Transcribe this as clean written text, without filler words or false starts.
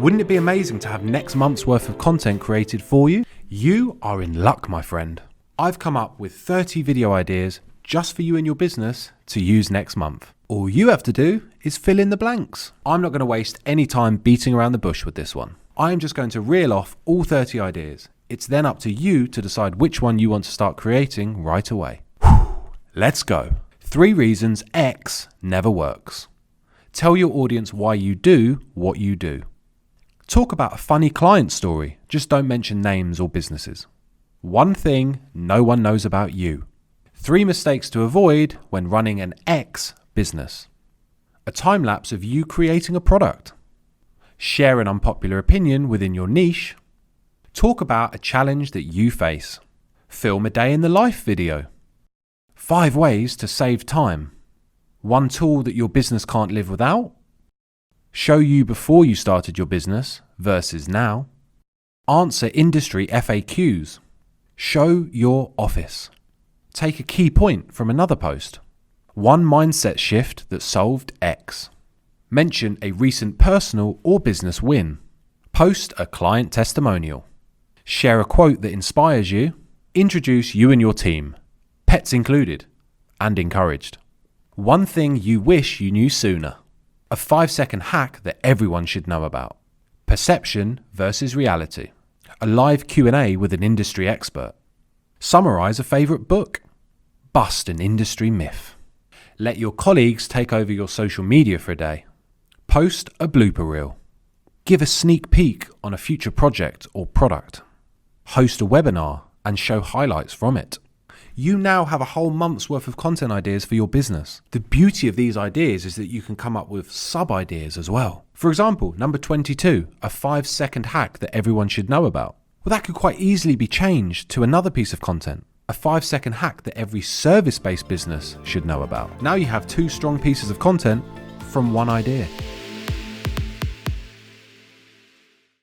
Wouldn't it be amazing to have next month's worth of content created for you? You are in luck, my friend. I've come up with 30 video ideas just for you and your business to use next month. All you have to do is fill in the blanks. I'm not going to waste any time beating around the bush with this one. I am just going to reel off all 30 ideas. It's then up to you to decide which one you want to start creating right away. Let's go. 3 reasons X never works. Tell your audience why you do what you do. Talk about a funny client story, just don't mention names or businesses. 1 thing no one knows about you. 3 mistakes to avoid when running an X business. A time lapse of you creating a product. Share an unpopular opinion within your niche. Talk about a challenge that you face. Film a day in the life video. 5 ways to save time. 1 tool that your business can't live without. Show you before you started your business versus now. Answer industry FAQs. Show your office. Take a key point from another post. 1 mindset shift that solved X. Mention a recent personal or business win. Post a client testimonial. Share a quote that inspires you. Introduce you and your team, pets included, and encouraged. 1 thing you wish you knew sooner. A 5-second hack that everyone should know about. Perception versus reality. A live Q&A with an industry expert. Summarize a favorite book. Bust an industry myth. Let your colleagues take over your social media for a day. Post a blooper reel. Give a sneak peek on a future project or product. Host a webinar and show highlights from it. You now have a whole month's worth of content ideas for your business. The beauty of these ideas is that you can come up with sub-ideas as well. For example, number 22, a 5-second hack that everyone should know about. Well, that could quite easily be changed to another piece of content. A 5-second hack that every service-based business should know about. Now you have 2 strong pieces of content from 1 idea.